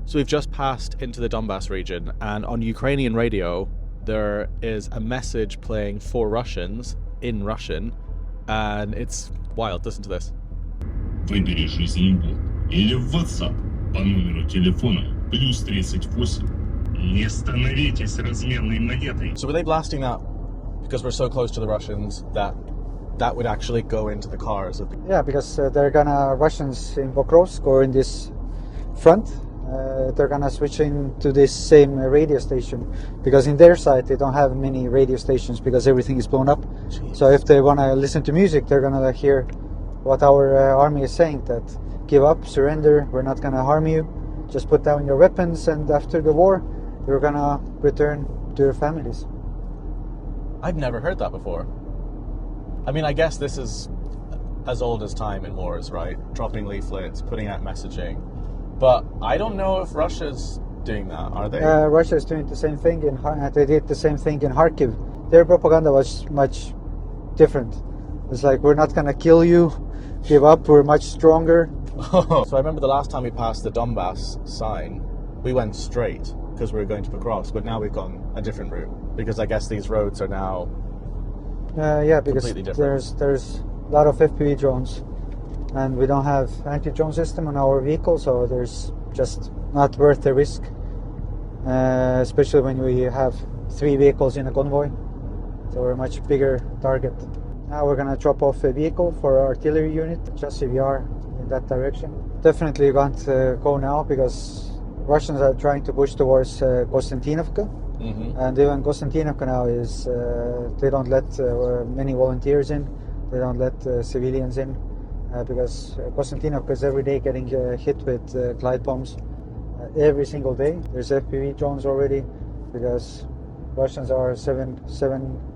So we've just passed into the Donbas region, and on Ukrainian radio there is a message playing for Russians in Russian, and it's wild. Listen to this. Выбери жизнь или в WhatsApp по номеру телефона +38. Не становитесь разменной монетой. So were they blasting that because we're so close to the Russians that would actually go into the cars? Yeah, because they're gonna, Russians in Pokrovsk or in this front, they're gonna switch into this same radio station, because in their side they don't have many radio stations because everything is blown up. Jeez. So if they wanna listen to music, they're gonna hear what our army is saying, that give up, surrender, we're not gonna harm you, just put down your weapons, and after the war you're gonna return to your families. I've never heard that before. I mean, I guess this is as old as time in wars, right? Dropping leaflets, putting out messaging. But I don't know if Russia's doing that, are they? Russia is doing the same thing they did the same thing in Kharkiv. Their propaganda was much different. It's like, we're not gonna kill you, give up, we're much stronger. So I remember the last time we passed the Donbas sign, we went straight because we were going to Pokrovsk, but now we've gone a different route because I guess these roads are now yeah, because completely different. there's a lot of FPV drones, and we don't have anti-drone system on our vehicle, so there's just not worth the risk, especially when we have 3 vehicles in a convoy, so we're a much bigger target. Now we're gonna drop off a vehicle for our artillery unit, just CVR in that direction. Definitely can't go now because Russians are trying to push towards Konstantinovka. Mm-hmm. And even Konstantinovka now is, they don't let many volunteers in, they don't let civilians in, because Konstantinovka is every day getting hit with glide bombs. Every single day. There's FPV drones already, because Russians are 7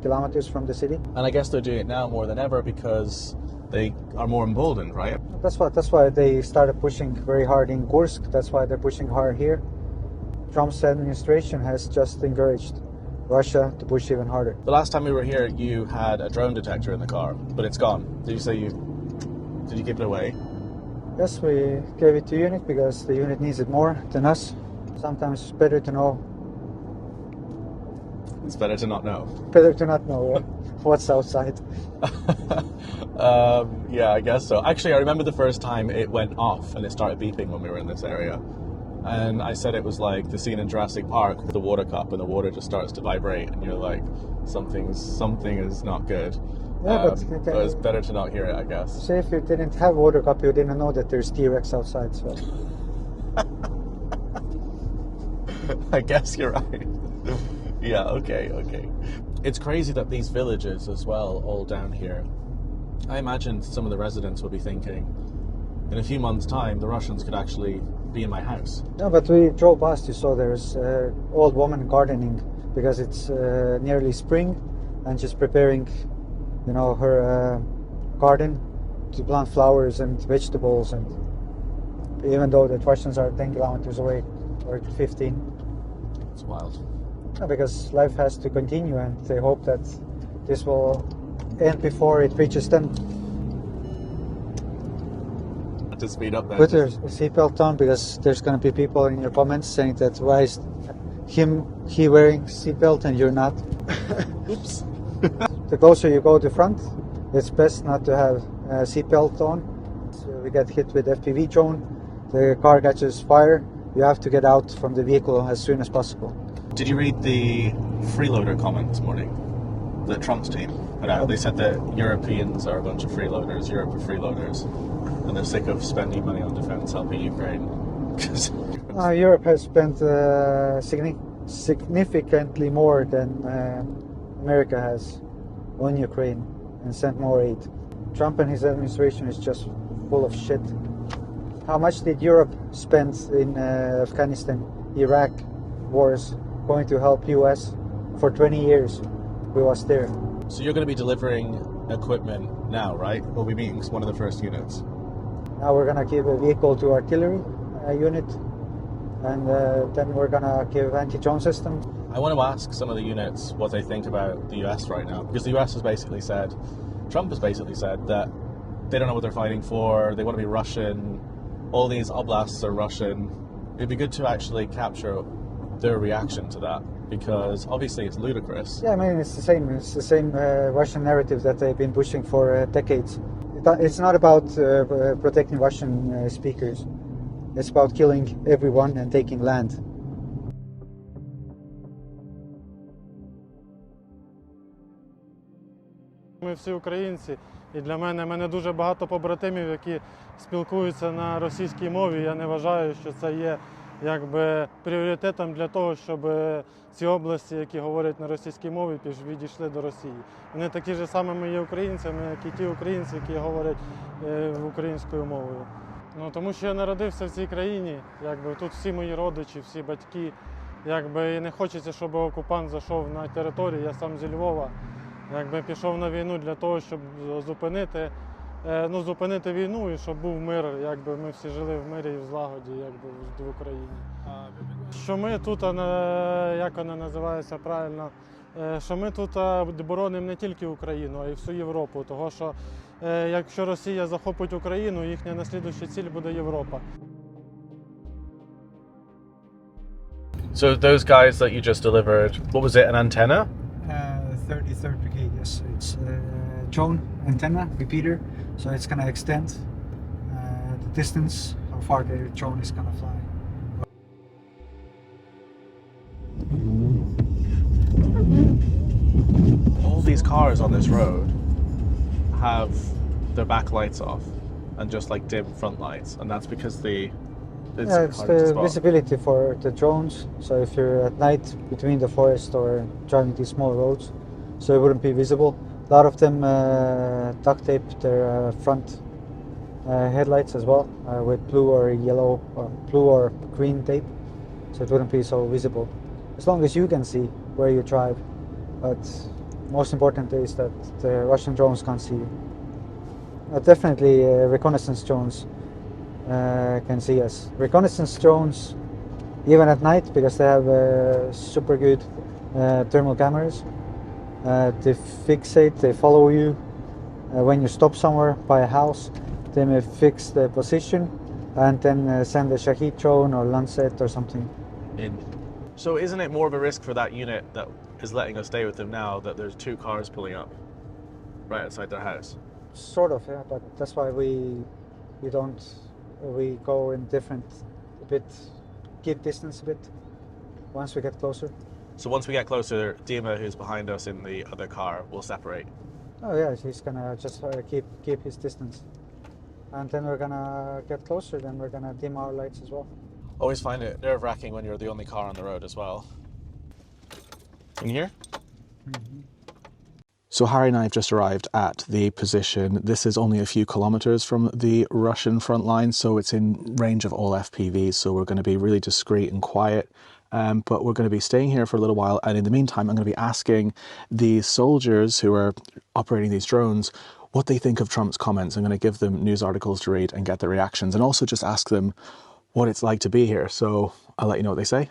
kilometers from the city. And I guess they're doing it now more than ever because they are more emboldened, right? That's why they started pushing very hard in Kursk. That's why they're pushing hard here. Trump's administration has just encouraged Russia to push even harder. The last time we were here, you had a drone detector in the car, but it's gone. Did you give it away? Yes, we gave it to unit because the unit needs it more than us. Sometimes it's better to know. It's better to not know. Better to not know what's outside. Yeah, I guess so. Actually, I remember the first time it went off and it started beeping when we were in this area. And I said it was like the scene in Jurassic Park with the water cup, and the water just starts to vibrate, and you're like, something is not good. Yeah, but it's better to not hear it, I guess. Say if you didn't have water cup, you didn't know that there's T-Rex outside. So I guess you're right. Yeah, okay. It's crazy that these villages as well, all down here, I imagine some of the residents will be thinking, in a few months' time, the Russians could actually be in my house. No, but we drove past, you saw there's old woman gardening, because it's nearly spring, and she's preparing, her garden to plant flowers and vegetables, and even though the Russians are 10 kilometers away, or 15. It's wild. No, because life has to continue, and they hope that this will end before it reaches them. To speed up that. Put your seatbelt on, because there's going to be people in your comments saying that why is he wearing seatbelt and you're not. Oops. The closer you go to front, it's best not to have a seatbelt on. So we get hit with FPV drone, the car catches fire, you have to get out from the vehicle as soon as possible. Did you read the freeloader comment this morning that Trump's team put out? They said that Europeans are a bunch of freeloaders, Europe are freeloaders, and they're sick of spending money on defense helping Ukraine. Europe has spent significantly more than America has on Ukraine and sent more aid. Trump and his administration is just full of shit. How much did Europe spend in Afghanistan, Iraq wars, going to help US for 20 years? We was there. So you're going to be delivering equipment now, right? We'll be meeting one of the first units. Now we're going to give a vehicle to artillery unit, and then we're going to give anti-drone system. I want to ask some of the units what they think about the US right now, because the US has basically said, Trump has basically said that they don't know what they're fighting for, they want to be Russian, all these oblasts are Russian, It'd be good to actually capture their reaction to that, because obviously it's ludicrous. Yeah, I mean, it's the same. It's the same Russian narrative that they've been pushing for decades. It's not about protecting Russian speakers. It's about killing everyone and taking land. Ми всі українці, і для мене дуже багато побратимів, які спілкуються на російській мові. Я не вважаю, що це є якби пріоритетом для того, щоб ці області, які говорять на російській мові, відійшли до Росії. Вони такі ж самими є українцями, як і ті українці, які говорять українською мовою. Ну, тому що я народився в цій країні, якби тут всі мої родичі, всі батьки. Якби і не хочеться, щоб окупант зайшов на територію. Я сам зі Львова. Якби пішов на війну для того, щоб зупинити війну і щоб був мир, якби ми всі жили в мирі і в злагоді, якби в Україні. Що ми тут, як вона називається правильно, що ми тут боронимо не тільки Україну, а й всю Європу. Тому що якщо Росія захопить Україну, їхня наслідуюча ціль буде Європа. So those guys that you just delivered, what was it, an antenna? 33rd Brigade, yes. It's drone antenna repeater, so it's gonna extend the distance, how far the drone is gonna fly. All these cars on this road have their back lights off and just like dim front lights, and that's because it's hard to the spot. visibility for the drones. So if you're at night between the forest or driving these small roads, so it wouldn't be visible. A lot of them duct tape their front headlights as well with blue or yellow or blue or green tape, so it wouldn't be so visible. As long as you can see where you drive, but most important is that the Russian drones can't see you. Definitely reconnaissance drones can see us. Reconnaissance drones, even at night, because they have super good thermal cameras. They fixate, they follow you. When you stop somewhere by a house, they may fix the position and then send a Shahid drone or Lancet or something. So isn't it more of a risk for that unit that is letting us stay with them now that there's two cars pulling up right outside their house? Sort of, yeah, but that's why we go in different, a bit, keep distance a bit once we get closer. So once we get closer, Dima, who's behind us in the other car, will separate. Oh yeah, he's gonna just keep his distance, and then we're gonna get closer. Then we're gonna dim our lights as well. Always find it nerve-wracking when you're the only car on the road as well. In here? Mm-hmm. So Harry and I have just arrived at the position. This is only a few kilometers from the Russian front line, so it's in range of all FPVs, so we're going to be really discreet and quiet. But we're going to be staying here for a little while, and in the meantime I'm going to be asking the soldiers who are operating these drones what they think of Trump's comments. I'm going to give them news articles to read and get their reactions, and also just ask them what it's like to be here. So I'll let you know what they say.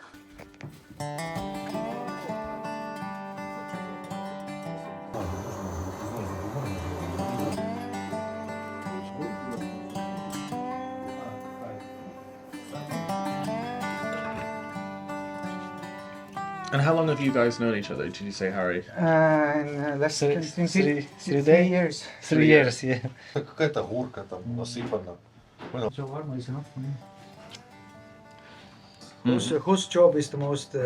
And how long have you guys known each other, did you say, Harry? Less than 3 years. 3 years, yeah. Какая-то горка там насыпана. So warm is enough for me. Whose job is the most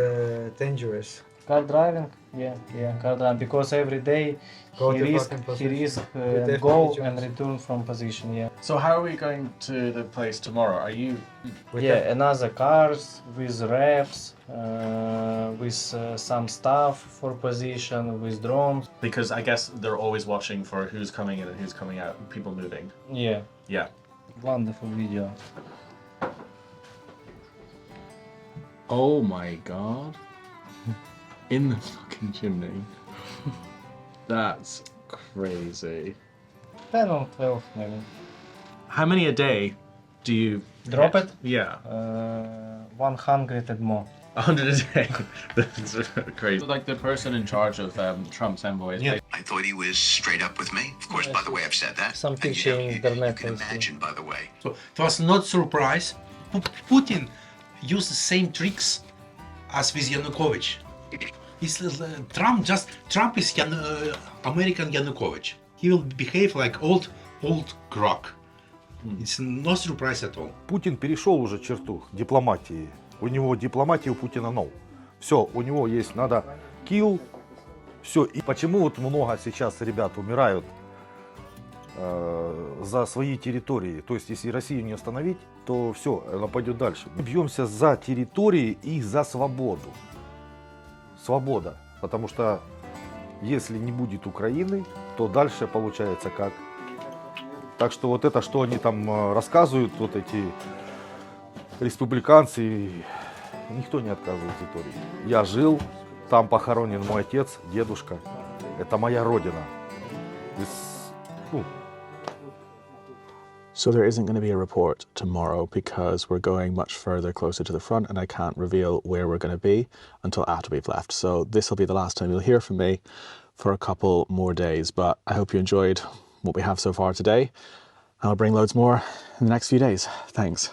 dangerous? Car driving, yeah, car driving, because every day Go he to risk fucking position. go FPV and drones. return from position, yeah. So how are we going to the place tomorrow? Are you... Another cars with reps, with some stuff for position, with drones. Because I guess they're always watching for who's coming in and who's coming out, people moving. Yeah, Yeah. wonderful video. Oh my god. In the fucking chimney. That's crazy. 10 or 12 maybe. How many a day do you... Drop it? Yeah. 100 and more. 100 a day. That's crazy. Like the person in charge of Trump's envoys. Yeah. I thought he was straight up with me. Of course, by the way, I've said that. Some And, picture in you internet can is- imagine, by the way. So it was not surprise. Putin use the same tricks as with Yanukovych. Trump is American Yanukovych. He will behave like old croc. It's no surprise at all. Путин перешел уже черту дипломатии. У него дипломатии у Путина no. Все, у него есть, надо kill. Все. И почему вот много сейчас ребят умирают за свои территории? То есть, если Россию не остановить, то все, она пойдет дальше. Мы бьемся за территории и за свободу. Свобода. Потому что если не будет Украины, то дальше получается как. Так что вот это, что они там рассказывают, вот эти республиканцы, никто не отказывает территории. Я жил, там похоронен мой отец, дедушка. Это моя родина. So there isn't going to be a report tomorrow because we're going much further closer to the front and I can't reveal where we're going to be until after we've left. So this will be the last time you'll hear from me for a couple more days. But I hope you enjoyed what we have so far today. I'll bring loads more in the next few days. Thanks.